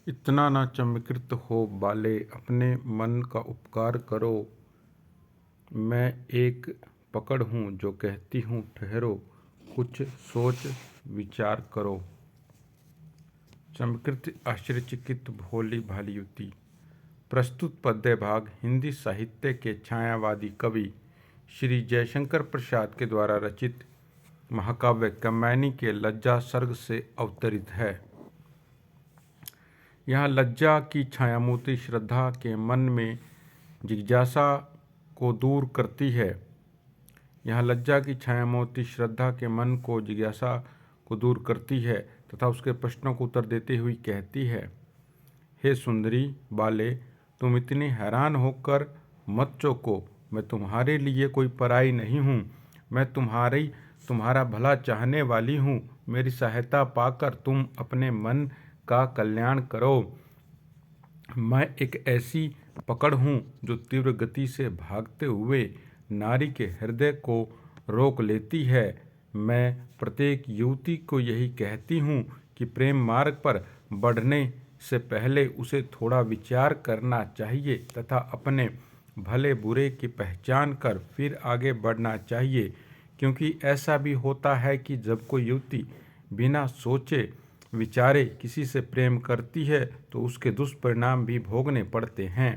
इतना न चमत्कृत हो बाले, अपने मन का उपकार करो। मैं एक पकड़ हूँ जो कहती हूँ ठहरो, कुछ सोच विचार करो। चमत्कृत आश्चर्यचकित भोली भाली युवती। प्रस्तुत पद्य भाग हिंदी साहित्य के छायावादी कवि श्री जयशंकर प्रसाद के द्वारा रचित महाकाव्य कात्यायनी के लज्जा सर्ग से अवतरित है। यहाँ लज्जा की छायामूर्ति श्रद्धा के मन में जिज्ञासा को दूर करती है। यहाँ लज्जा की छायामूर्ति श्रद्धा के मन को जिज्ञासा को दूर करती है तथा उसके प्रश्नों को उत्तर देते हुए कहती है, हे सुंदरी बाले, तुम इतनी हैरान होकर मत चौंको। मैं तुम्हारे लिए कोई पराई नहीं हूँ। मैं तुम्हारा भला चाहने वाली हूँ। मेरी सहायता पाकर तुम अपने मन का कल्याण करो। मैं एक ऐसी पकड़ हूँ जो तीव्र गति से भागते हुए नारी के हृदय को रोक लेती है। मैं प्रत्येक युवती को यही कहती हूँ कि प्रेम मार्ग पर बढ़ने से पहले उसे थोड़ा विचार करना चाहिए तथा अपने भले बुरे की पहचान कर फिर आगे बढ़ना चाहिए, क्योंकि ऐसा भी होता है कि जब कोई युवती बिना सोचे विचारे किसी से प्रेम करती है तो उसके दुष्परिणाम भी भोगने पड़ते हैं।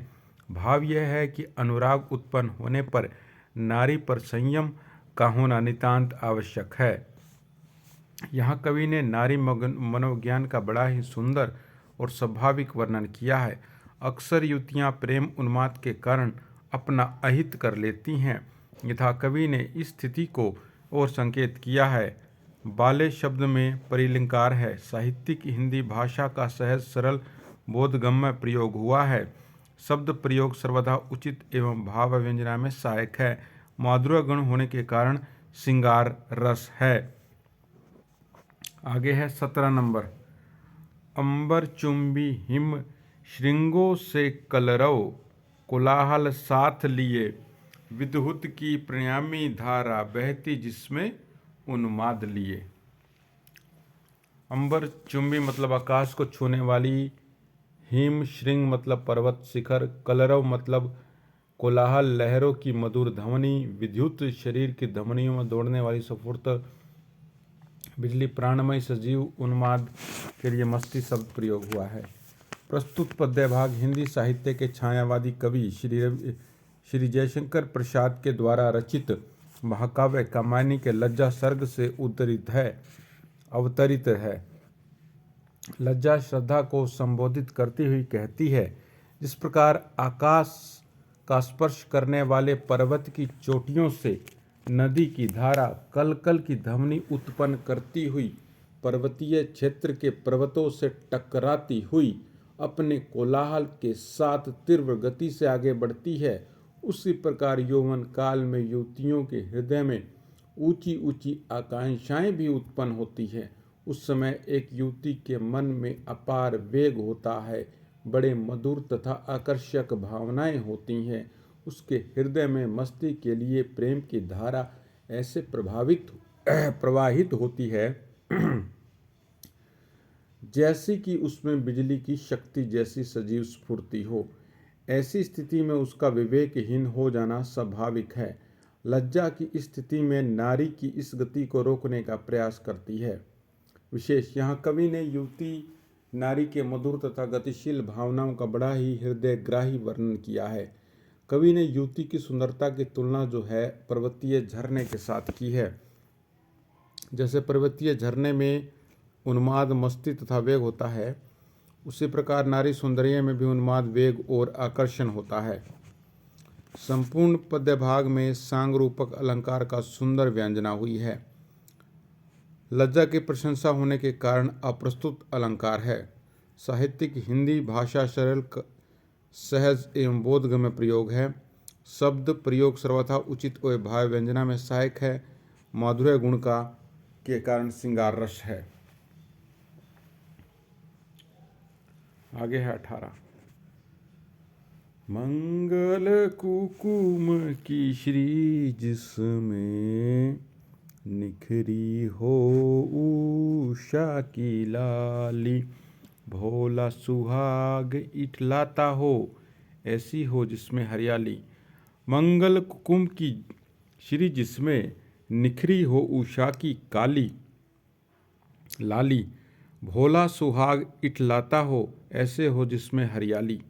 भाव यह है कि अनुराग उत्पन्न होने पर नारी पर संयम का होना नितांत आवश्यक है। यहाँ कवि ने नारी मनोविज्ञान का बड़ा ही सुंदर और स्वाभाविक वर्णन किया है। अक्सर युवतियाँ प्रेम उन्माद के कारण अपना अहित कर लेती हैं। यथा कवि ने इस स्थिति को और संकेत किया है। बाले शब्द में परिलंकार है। साहित्यिक हिंदी भाषा का सहज सरल बोधगम्य प्रयोग हुआ है। शब्द प्रयोग सर्वदा उचित एवं भाव व्यंजना में सहायक है। माधुर्य गुण होने के कारण श्रृंगार रस है। आगे है 17 नंबर। अंबर चुंबी हिम श्रृंगों से कलरव, कोलाहल साथ लिए विद्युत की प्रणयामी धारा बहती जिसमें उन्माद लिए। अंबर चुंबी मतलब आकाश को छूने वाली, हिम श्रृंग मतलब पर्वत शिखर, कलरव मतलब कोलाहल लहरों की मधुर ध्वनि, विद्युत शरीर की धमनियों में दौड़ने वाली स्फूर्त बिजली, प्राणमय सजीव, उन्माद के लिए मस्ती शब्द प्रयोग हुआ है। प्रस्तुत पद्य भाग हिंदी साहित्य के छायावादी कवि श्री जयशंकर प्रसाद के द्वारा रचित महाकाव्य कात्यायनी के लज्जा सर्ग से अवतरित है। लज्जा श्रद्धा को संबोधित करती हुई कहती है, जिस प्रकार आकाश का स्पर्श करने वाले पर्वत की चोटियों से नदी की धारा कलकल की ध्वनि उत्पन्न करती हुई पर्वतीय क्षेत्र के पर्वतों से टकराती हुई अपने कोलाहल के साथ तीव्र गति से आगे बढ़ती है, उसी प्रकार यौवन काल में युवतियों के हृदय में ऊंची ऊंची आकांक्षाएं भी उत्पन्न होती हैं। उस समय एक युवती के मन में अपार वेग होता है, बड़े मधुर तथा आकर्षक भावनाएं होती हैं। उसके हृदय में मस्ती के लिए प्रेम की धारा ऐसे प्रवाहित होती है जैसी कि उसमें बिजली की शक्ति जैसी सजीव स्फूर्ति हो। ऐसी स्थिति में उसका विवेकहीन हो जाना स्वाभाविक है। लज्जा की स्थिति में नारी की इस गति को रोकने का प्रयास करती है। विशेष यहाँ कवि ने युवती नारी के मधुर तथा गतिशील भावनाओं का बड़ा ही हृदयग्राही वर्णन किया है। कवि ने युवती की सुंदरता की तुलना जो है पर्वतीय झरने के साथ की है। जैसे पर्वतीय झरने में उन्माद, मस्ती तथा वेग होता है, उसी प्रकार नारी सौंदर्य में भी उन्माद, वेग और आकर्षण होता है। संपूर्ण पद्य भाग में सांग रूपक अलंकार का सुंदर व्यंजना हुई है। लज्जा की प्रशंसा होने के कारण अप्रस्तुत अलंकार है। साहित्यिक हिंदी भाषा सरल, सहज एवं बोधगम्य प्रयोग है। शब्द प्रयोग सर्वथा उचित और भाव व्यंजना में सहायक है। माधुर्य गुण का के कारण श्रृंगार रस है। आगे है 18। मंगल कुकुम की श्री जिसमें निखरी हो उषा की लाली, भोला सुहाग इठलाता हो, ऐसी हो जिसमें हरियाली। मंगल कुकुम की श्री जिसमें निखरी हो उषा की काली लाली। भोला सुहाग इठलाता हो, ऐसे हो जिसमें हरियाली।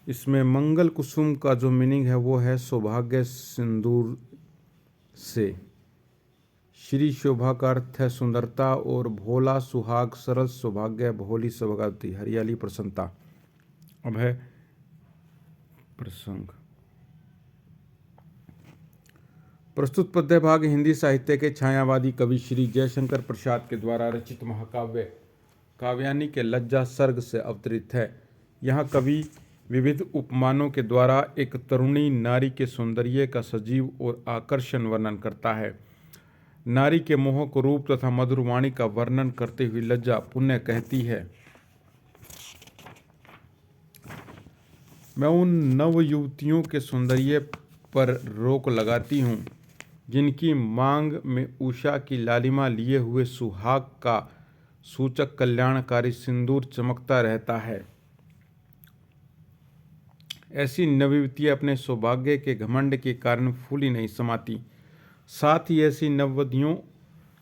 इसमें मंगल कुसुम का जो मीनिंग है वो है सौभाग्य सिंदूर से। श्री शोभा का अर्थ है सुंदरता और भोला सुहाग सरल सौभाग्य भोली सौभाग्यवती हरियाली प्रसन्नता। अब है प्रसंग। प्रस्तुत पद्य भाग हिंदी साहित्य के छायावादी कवि श्री जयशंकर प्रसाद के द्वारा रचित महाकाव्य काव्यानी के लज्जा सर्ग से अवतरित है। यहाँ कवि विविध उपमानों के द्वारा एक तरुणी नारी के सौंदर्य का सजीव और आकर्षण वर्णन करता है। नारी के मोहक रूप तथा मधुर वाणी का वर्णन करते हुए लज्जा पुण्य कहती है, मैं उन नव युवतियों के सौंदर्य पर रोक लगाती हूँ जिनकी मांग में उषा की लालिमा लिए हुए सुहाग का सूचक कल्याणकारी सिंदूर चमकता रहता है। ऐसी नवयुवतियाँ अपने सौभाग्य के घमंड के कारण फूली नहीं समाती। साथ ही ऐसी नववधियों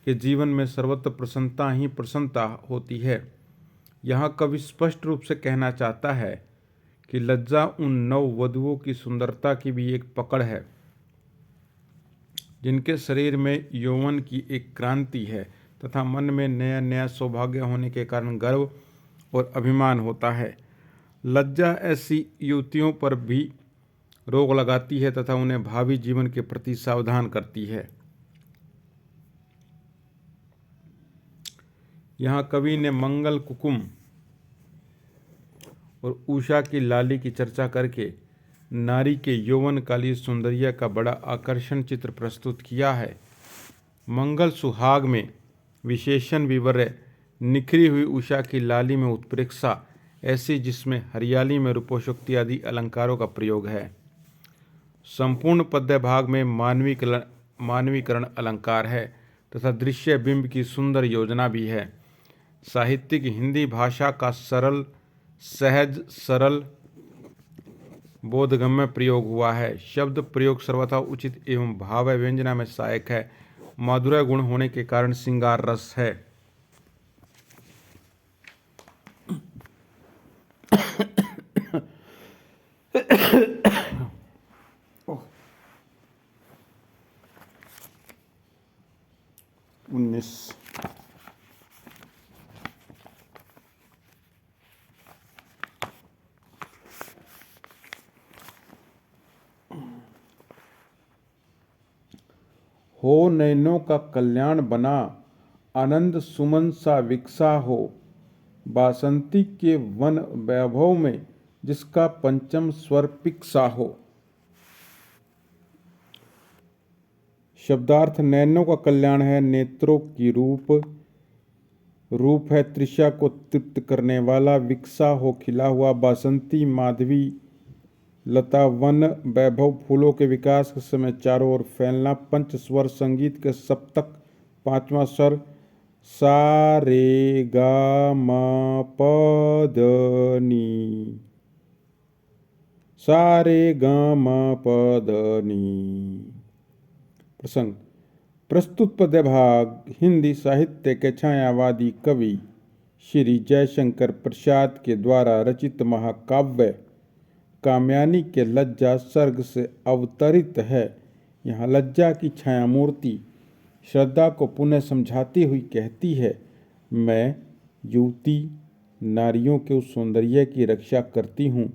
के जीवन में सर्वत्र प्रसन्नता ही प्रसन्नता होती है। यहाँ कवि स्पष्ट रूप से कहना चाहता है कि लज्जा उन नववधुओं की सुंदरता की भी एक पकड़ है जिनके शरीर में यौवन की एक क्रांति है तथा मन में नया नया सौभाग्य होने के कारण गर्व और अभिमान होता है। लज्जा ऐसी युवतियों पर भी रोक लगाती है तथा उन्हें भावी जीवन के प्रति सावधान करती है। यहाँ कवि ने मंगल कुकुम और उषा की लाली की चर्चा करके नारी के यौवनकालीन सौंदर्य का बड़ा आकर्षण चित्र प्रस्तुत किया है। मंगल सुहाग में विशेषण विवर्य निखरी हुई उषा की लाली में उत्प्रेक्षा ऐसी जिसमें हरियाली में रूपोशक्ति आदि अलंकारों का प्रयोग है। संपूर्ण पद्य भाग में मानवीकरण अलंकार है तथा दृश्य बिंब की सुंदर योजना भी है। साहित्यिक हिंदी भाषा का सरल सहज सरल बोधगम्य प्रयोग हुआ है। शब्द प्रयोग सर्वथा उचित एवं भाव व्यंजना में सहायक है। माधुर्य गुण होने के कारण श्रृंगार रस है। हो नैनों का कल्याण बना, आनंद सुमन सा विकसा हो, बासंती के वन वैभव में जिसका पंचम स्वर पिकसा हो। शब्दार्थ नैनों का कल्याण है नेत्रों की रूप है तृषा को तृप्त करने वाला, विकसा हो खिला हुआ, बासंती माधवी लता वन वैभव फूलों के विकास के समय चारों ओर फैलना, पंच स्वर संगीत के सप्तक पांचवा स्वर सा रे गा मा प ध नी, सा रे गा मा प ध नी। प्रसंग। प्रस्तुत पद्य भाग हिंदी साहित्य के छायावादी कवि श्री जयशंकर प्रसाद के द्वारा रचित महाकाव्य काम्यानी के लज्जा सर्ग से अवतरित है। यहाँ लज्जा की छायामूर्ति श्रद्धा को पुनः समझाती हुई कहती है, मैं युवती नारियों के उस सौंदर्य की रक्षा करती हूँ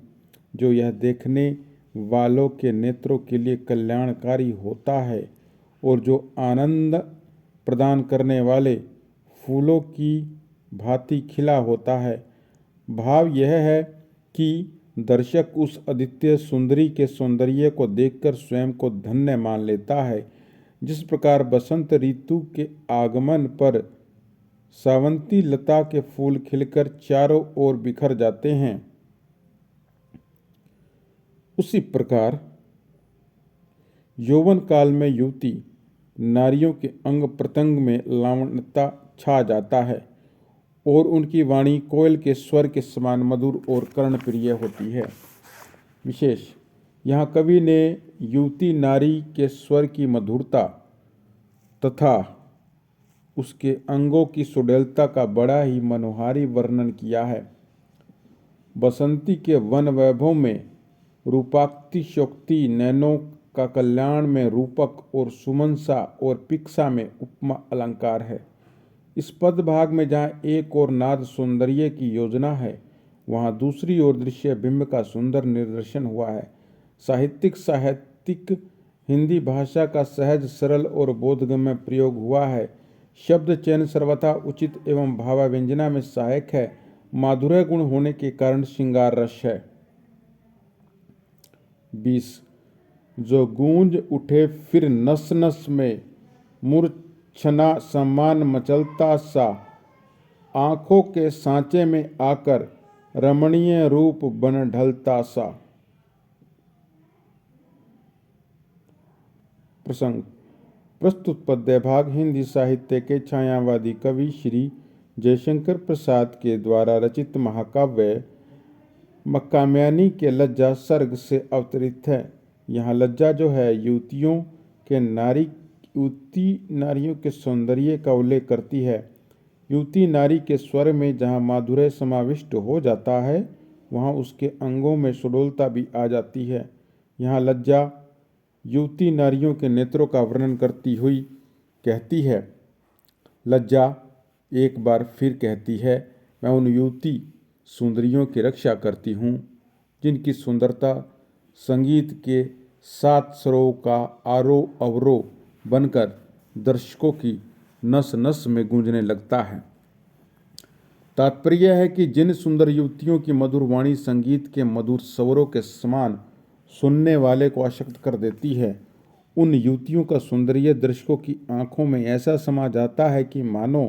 जो यह देखने वालों के नेत्रों के लिए कल्याणकारी होता है और जो आनंद प्रदान करने वाले फूलों की भांति खिला होता है। भाव यह है कि दर्शक उस अद्वितीय सुंदरी के सौंदर्य को देखकर स्वयं को धन्य मान लेता है। जिस प्रकार बसंत ऋतु के आगमन पर सावंती लता के फूल खिलकर चारों ओर बिखर जाते हैं, उसी प्रकार यौवन काल में युवती नारियों के अंग प्रत्यंग में लावण्यता छा जाता है और उनकी वाणी कोयल के स्वर के समान मधुर और कर्णप्रिय होती है। विशेष, यहाँ कवि ने युवती नारी के स्वर की मधुरता तथा उसके अंगों की सुडौलता का बड़ा ही मनोहारी वर्णन किया है। बसंती के वन वैभव में रूपातिशयोक्ति, नैनों का कल्याण में रूपक और सुमनसा और पिक्सा में उपमा अलंकार है। इस पद भाग में जहाँ एक और नाद सौंदर्य की योजना है, वहाँ दूसरी ओर दृश्य बिंब का सुंदर निदर्शन हुआ है। साहित्यिक हिंदी भाषा का सहज, सरल और बोधगम्य प्रयोग हुआ है। शब्द चयन सर्वथा उचित एवं भावाव्यंजना में सहायक है। माधुर्य गुण होने के कारण श्रृंगार रस है। 20 जो गूंज उठे फिर नस नस में, मूर्छना समान मचलता सा, आंखों के सांचे में आकर रमणीय रूप बन ढलता सा। प्रसंग। प्रस्तुत पद्य भाग हिंदी साहित्य के छायावादी कवि श्री जयशंकर प्रसाद के द्वारा रचित महाकाव्य कात्यायनी के लज्जा सर्ग से अवतरित है। यहाँ लज्जा जो है युवती नारियों के सौंदर्य का उल्लेख करती है। युवती नारी के स्वर में जहाँ माधुर्य समाविष्ट हो जाता है, वहाँ उसके अंगों में सुडौलता भी आ जाती है। यहाँ लज्जा युवती नारियों के नेत्रों का वर्णन करती हुई कहती है। लज्जा एक बार फिर कहती है, मैं उन युवती सुंदरियों की रक्षा करती हूँ जिनकी सुंदरता संगीत के 7 स्वरों का आरोह अवरोह बनकर दर्शकों की नस नस में गूंजने लगता है। तात्पर्य है कि जिन सुंदर युवतियों की मधुर वाणी संगीत के मधुर स्वरों के समान सुनने वाले को आसक्त कर देती है, उन युवतियों का सौंदर्य दर्शकों की आंखों में ऐसा समा जाता है कि मानो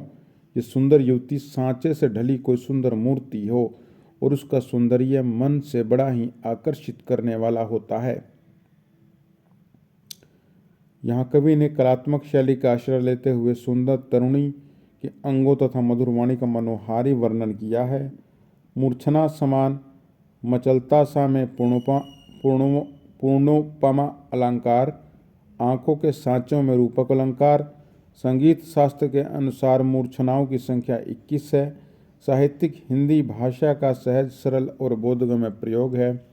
ये सुंदर युवती सांचे से ढली कोई सुंदर मूर्ति हो और उसका सौंदर्य मन से बड़ा ही आकर्षित करने वाला होता है। यहाँ कवि ने कलात्मक शैली का आश्रय लेते हुए सुंदर तरुणी के अंगों तथा मधुर वाणी का मनोहारी वर्णन किया है। मूर्छना समान मचलता सा में पूर्णोपमा अलंकार, आंखों के सांचों में रूपक अलंकार। संगीत शास्त्र के अनुसार मूर्छनाओं की संख्या 21 है। साहित्यिक हिंदी भाषा का सहज, सरल और बोधगम्य प्रयोग है।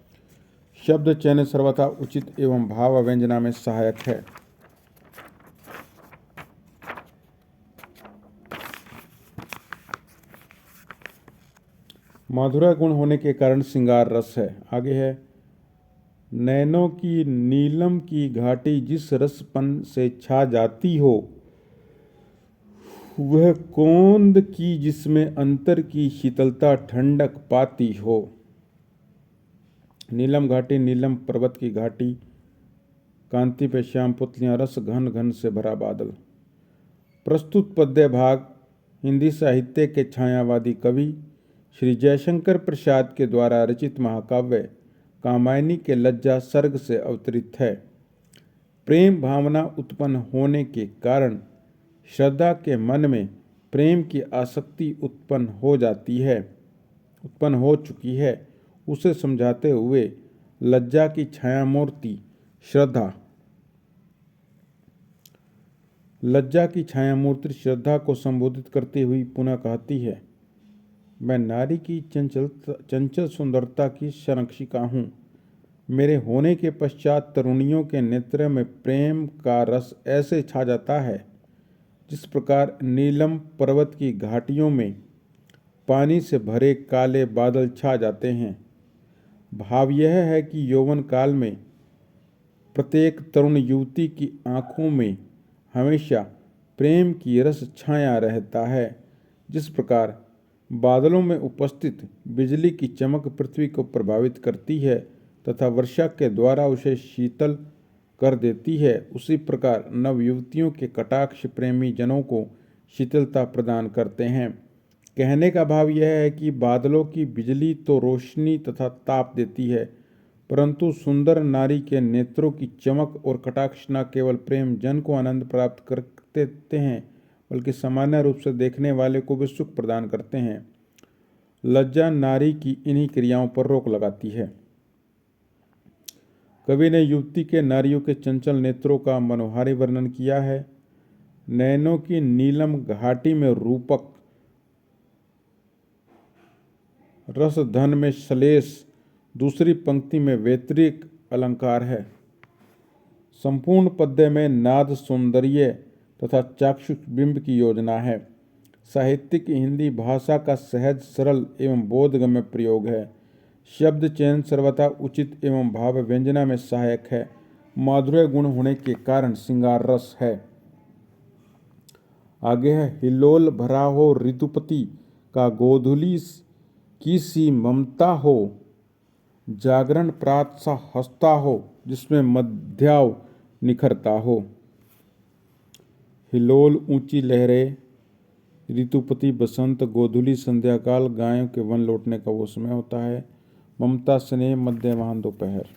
शब्द चयन सर्वथा उचित एवं भावाव्यंजना में सहायक है। माधुर्य गुण होने के कारण श्रृंगार रस है। आगे है, नैनों की नीलम की घाटी जिस रसपन से छा जाती हो, वह कोंद की जिसमें अंतर की शीतलता ठंडक पाती हो। नीलम घाटी, नीलम पर्वत की घाटी, कांति पे श्याम पुतलियां, रस घन घन से भरा बादल। प्रस्तुत पद्य भाग हिंदी साहित्य के छायावादी कवि श्री जयशंकर प्रसाद के द्वारा रचित महाकाव्य कात्यायनी के लज्जा सर्ग से अवतरित है। प्रेम भावना उत्पन्न होने के कारण श्रद्धा के मन में प्रेम की आसक्ति उत्पन्न हो चुकी है, उसे समझाते हुए लज्जा की छायामूर्ति श्रद्धा को संबोधित करते हुए पुनः कहती है, मैं नारी की चंचल सुंदरता की संरक्षिका हूँ। मेरे होने के पश्चात तरुणियों के नेत्र में प्रेम का रस ऐसे छा जाता है जिस प्रकार नीलम पर्वत की घाटियों में पानी से भरे काले बादल छा जाते हैं। भाव यह है कि यौवन काल में प्रत्येक तरुण युवती की आंखों में हमेशा प्रेम की रस छाया रहता है। जिस प्रकार बादलों में उपस्थित बिजली की चमक पृथ्वी को प्रभावित करती है तथा वर्षा के द्वारा उसे शीतल कर देती है, उसी प्रकार नवयुवतियों के कटाक्ष प्रेमी जनों को शीतलता प्रदान करते हैं। कहने का भाव यह है कि बादलों की बिजली तो रोशनी तथा ताप देती है, परंतु सुंदर नारी के नेत्रों की चमक और कटाक्ष न केवल प्रेम जन को आनंद प्राप्त कर देते हैं, बल्कि सामान्य रूप से देखने वाले को भी सुख प्रदान करते हैं। लज्जा नारी की इन्हीं क्रियाओं पर रोक लगाती है। कवि ने युवती के नारियों के चंचल नेत्रों का मनोहारी वर्णन किया है। नयनों की नीलम घाटी में रूपक, रस धन में श्लेष, दूसरी पंक्ति में वैतरिक अलंकार है। संपूर्ण पद्य में नाद सौंदर्य तथा चाक्षुष बिंब की योजना है। साहित्यिक हिंदी भाषा का सहज, सरल एवं बोधगम्य प्रयोग है। शब्द चयन सर्वथा उचित एवं भाव व्यंजना में सहायक है। माधुर्य गुण होने के कारण श्रृंगार रस है। आगे है, हिलोल भरा हो ऋतुपति का गोधूली की सी ममता हो, जागरण प्रात सा हंसता हो, जिसमें मध्याव निखरता हो। हिलोल ऊंची लहरें, ऋतुपति बसंत, गोधूली संध्याकाल गायों के वन लौटने का वो समय होता है। ममता स्नेह मध्यमाह्न दोपहर।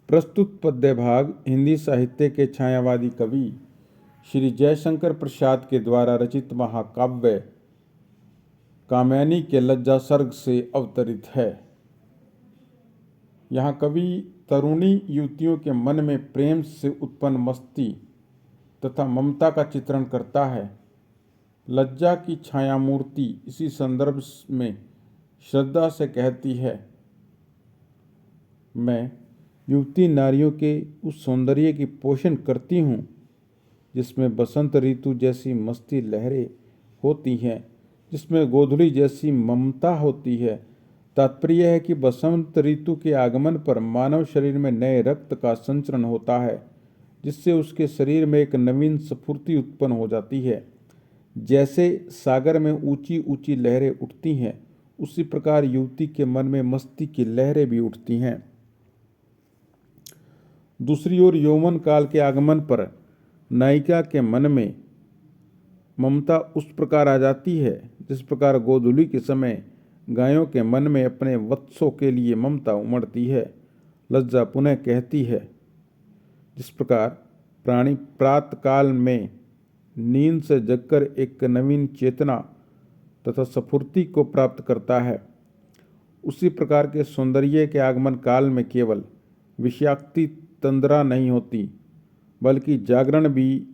प्रस्तुत पद्य भाग हिंदी साहित्य के छायावादी कवि श्री जयशंकर प्रसाद के द्वारा रचित महाकाव्य कामयानी के लज्जा सर्ग से अवतरित है। यहाँ कवि तरुणी युवतियों के मन में प्रेम से उत्पन्न मस्ती तथा ममता का चित्रण करता है। लज्जा की छायामूर्ति इसी संदर्भ में श्रद्धा से कहती है, मैं युवती नारियों के उस सौंदर्य की पोषण करती हूँ जिसमें बसंत ऋतु जैसी मस्ती लहरें होती हैं, जिसमें गोधूली जैसी ममता होती है। तात्पर्य है कि बसंत ऋतु के आगमन पर मानव शरीर में नए रक्त का संचरण होता है, जिससे उसके शरीर में एक नवीन स्फूर्ति उत्पन्न हो जाती है। जैसे सागर में ऊंची ऊंची लहरें उठती हैं, उसी प्रकार युवती के मन में मस्ती की लहरें भी उठती हैं। दूसरी ओर यौवन काल के आगमन पर नायिका के मन में ममता उस प्रकार आ जाती है जिस प्रकार गोधूली के समय गायों के मन में अपने वत्सों के लिए ममता उमड़ती है। लज्जा पुनः कहती है, जिस प्रकार प्राणी प्रातः काल में नींद से जगकर एक नवीन चेतना तथा स्फूर्ति को प्राप्त करता है, उसी प्रकार के सौंदर्य के आगमन काल में केवल विषाक्ति तंद्रा नहीं होती बल्कि जागरण भी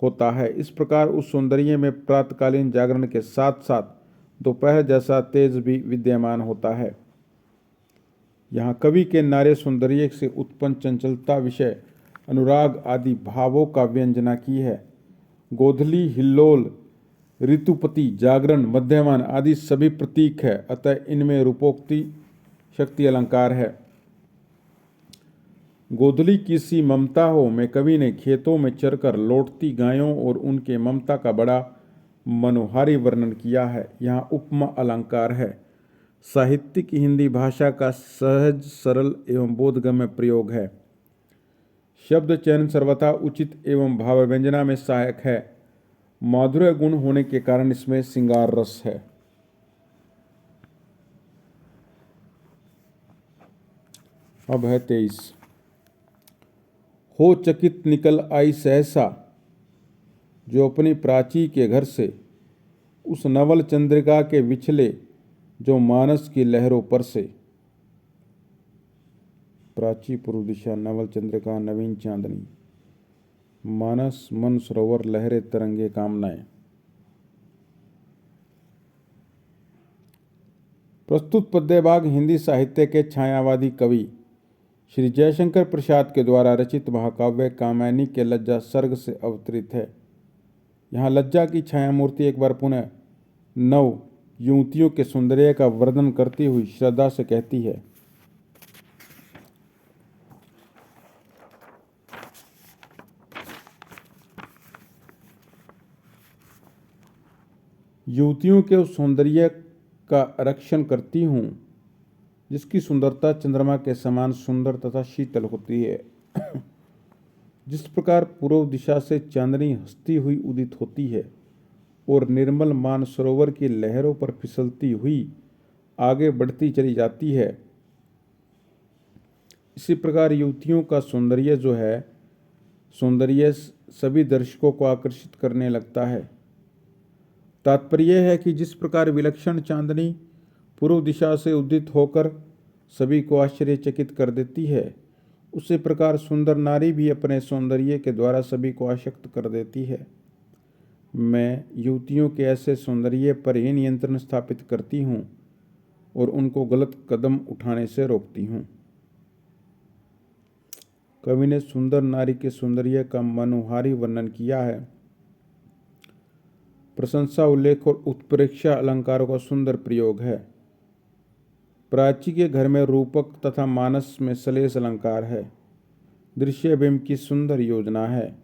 होता है। इस प्रकार उस सौंदर्य में प्रातकालीन जागरण के साथ साथ दोपहर जैसा तेज भी विद्यमान होता है। यहाँ कवि के नारे सौंदर्य से उत्पन्न चंचलता, विषय, अनुराग आदि भावों का व्यंजना की है। गोधली, हिल्लोल, ऋतुपति, जागरण, मध्यमान आदि सभी प्रतीक है, अतः इनमें रूपोक्ति शक्ति अलंकार है। गोधली की सी ममता हो में कवि ने खेतों में चरकर लौटती गायों और उनके ममता का बड़ा मनोहारी वर्णन किया है। यहाँ उपमा अलंकार है। साहित्यिक हिंदी भाषा का सहज, सरल एवं बोधगम्य प्रयोग है। शब्द चयन सर्वथा उचित एवं भाव व्यंजना में सहायक है। माधुर्य गुण होने के कारण इसमें श्रृंगार रस है। अब है 23। हो चकित निकल आई सहसा जो अपनी प्राची के घर से, उस नवल चंद्रिका के विछले जो मानस की लहरों पर से। प्राची पूर्व दिशा, नवल चंद्रिका नवीन चांदनी, मानस मन सरोवर, लहरे तरंगे कामनाएं। प्रस्तुत पद्य भाग हिंदी साहित्य के छायावादी कवि श्री जयशंकर प्रसाद के द्वारा रचित महाकाव्य कामयानी के लज्जा सर्ग से अवतरित है। यहाँ लज्जा की छायामूर्ति एक बार पुनः नव युवतियों के सौंदर्य का वर्णन करती हुई श्रद्धा से कहती है, युवतियों के उस सौंदर्य का रक्षण करती हूँ जिसकी सुंदरता चंद्रमा के समान सुंदर तथा शीतल होती है। जिस प्रकार पूर्व दिशा से चांदनी हंसती हुई उदित होती है और निर्मल मान सरोवर की लहरों पर फिसलती हुई आगे बढ़ती चली जाती है, इसी प्रकार युवतियों का सौंदर्य जो है सौंदर्य सभी दर्शकों को आकर्षित करने लगता है। तात्पर्य है कि जिस प्रकार विलक्षण चांदनी पूर्व दिशा से उदित होकर सभी को आश्चर्यचकित कर देती है, उसी प्रकार सुंदर नारी भी अपने सौंदर्य के द्वारा सभी को आसक्त कर देती है। मैं युवतियों के ऐसे सौंदर्य पर ही नियंत्रण स्थापित करती हूँ और उनको गलत कदम उठाने से रोकती हूँ। कवि ने सुंदर नारी के सौंदर्य का मनोहारी वर्णन किया है। प्रशंसा, उल्लेख और उत्प्रेक्षा अलंकारों का सुंदर प्रयोग है। प्राची के घर में रूपक तथा मानस में सलेस अलंकार है। दृश्य बिंब की सुंदर योजना है।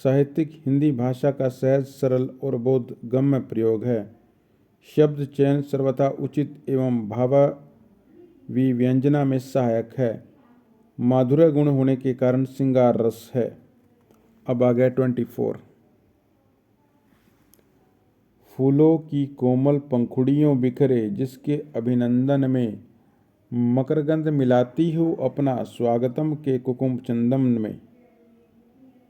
साहित्यिक हिंदी भाषा का सहज, सरल और बोधगम्य प्रयोग है। शब्द चयन सर्वथा उचित एवं भावाभिव्यंजना में सहायक है। माधुर्य गुण होने के कारण श्रृंगार रस है। अब आ गया 24। फूलों की कोमल पंखुड़ियों बिखरे जिसके अभिनंदन में मकरगंध मिलाती हूँ अपना स्वागतम के कुकुम चंदन में।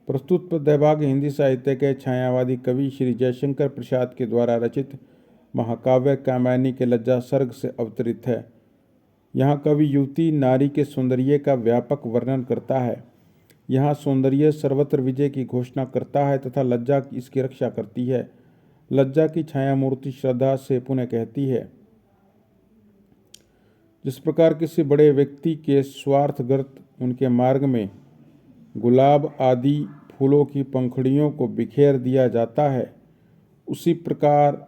प्रस्तुत पद्य भाग हिंदी साहित्य के छायावादी कवि श्री जयशंकर प्रसाद के द्वारा रचित महाकाव्य कात्यायनी के लज्जा सर्ग से अवतरित है। यहाँ कवि युवती नारी के सौंदर्य का व्यापक वर्णन करता है। यहाँ सौंदर्य सर्वत्र विजय की घोषणा करता है तथा लज्जा इसकी रक्षा करती है। लज्जा की छाया मूर्ति श्रद्धा से पुनः कहती है, जिस प्रकार किसी बड़े व्यक्ति के स्वार्थगत उनके मार्ग में गुलाब आदि फूलों की पंखुड़ियों को बिखेर दिया जाता है, उसी प्रकार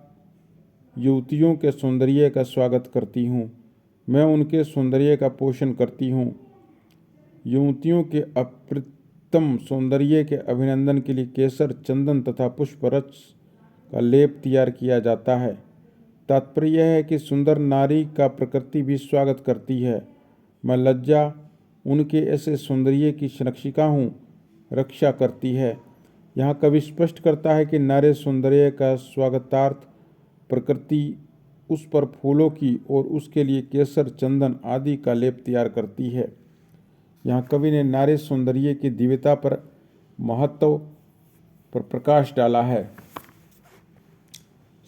युवतियों के सौंदर्य का स्वागत करती हूँ। मैं उनके सौंदर्य का पोषण करती हूँ। युवतियों के अप्रतिम सौंदर्य के अभिनंदन के लिए केसर, चंदन तथा पुष्परस का लेप तैयार किया जाता है। तात्पर्य है कि सुंदर नारी का प्रकृति भी स्वागत करती है। मैं लज्जा उनके ऐसे सौंदर्य की संरक्षिका हूँ, रक्षा करती है। यहाँ कवि स्पष्ट करता है कि नारी सौंदर्य का स्वागतार्थ प्रकृति उस पर फूलों की और उसके लिए केसर, चंदन आदि का लेप तैयार करती है। यहाँ कवि ने नारी सौंदर्य की दिव्यता पर महत्व पर प्रकाश डाला है।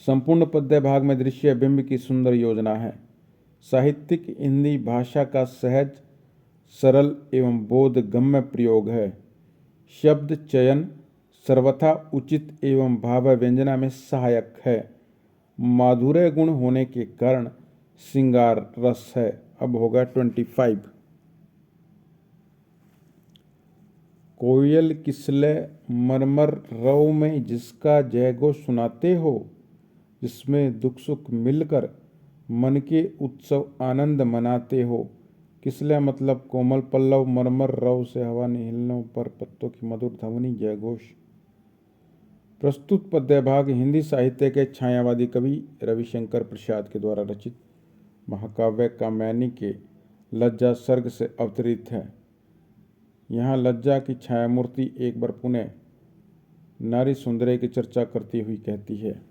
संपूर्ण पद्य भाग में दृश्य बिंब की सुंदर योजना है। साहित्यिक हिंदी भाषा का सहज, सरल एवं बोधगम्य प्रयोग है। शब्द चयन सर्वथा उचित एवं भावाव्यंजना में सहायक है। माधुर्य गुण होने के कारण श्रृंगार रस है। अब होगा 25। कोयल किसले मरमर रव में जिसका जयघोष सुनाते हो, जिसमें दुख सुख मिलकर मन के उत्सव आनंद मनाते हो। किसले मतलब कोमल पल्लव, मरमर रव से हवा निहिलनों पर पत्तों की मधुर ध्वनि जयघोष। प्रस्तुत पद्य भाग हिंदी साहित्य के छायावादी कवि रविशंकर प्रसाद के द्वारा रचित महाकाव्य कात्यायनी के लज्जा सर्ग से अवतरित है। यहाँ लज्जा की छायामूर्ति एक बार पुनः नारी सौंदर्य की चर्चा करती हुई कहती है,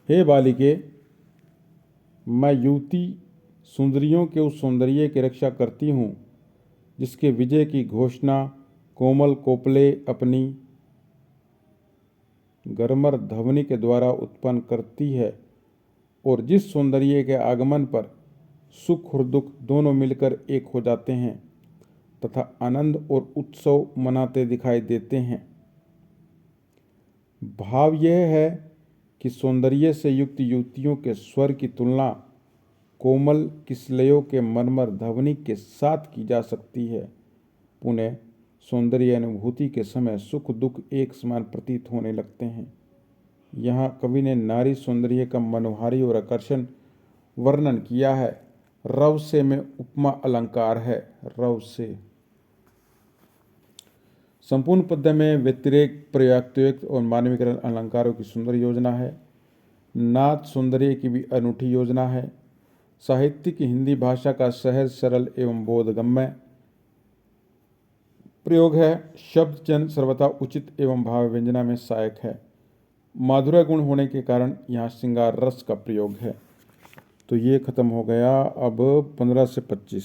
हे बालिके, मैं युवती सुंदरियों के उस सौंदर्य की रक्षा करती हूँ जिसके विजय की घोषणा कोमल कोपले अपनी गरमर ध्वनि के द्वारा उत्पन्न करती है और जिस सौंदर्य के आगमन पर सुख और दुख दोनों मिलकर एक हो जाते हैं तथा आनंद और उत्सव मनाते दिखाई देते हैं। भाव यह है कि सौंदर्य से युक्त युवतियों के स्वर की तुलना कोमल किसलयों के मरमर ध्वनि के साथ की जा सकती है। पुनः सौंदर्य अनुभूति के समय सुख दुख एक समान प्रतीत होने लगते हैं। यहाँ कवि ने नारी सौंदर्य का मनोहारी और आकर्षण वर्णन किया है। रव से में उपमा अलंकार है। रव से संपूर्ण पद्य में व्यतिरेक, प्रयोक्तयुक्त और मानवीकरण अलंकारों की सुंदर योजना है। नाद सौंदर्य की भी अनूठी योजना है। साहित्यिक हिंदी भाषा का सहज, सरल एवं बोधगम्य प्रयोग है। शब्द चयन सर्वथा उचित एवं भावाव्यंजना में सहायक है। माधुर्य गुण होने के कारण यहाँ श्रृंगार रस का प्रयोग है। तो ये ख़त्म हो गया। अब 15 से 25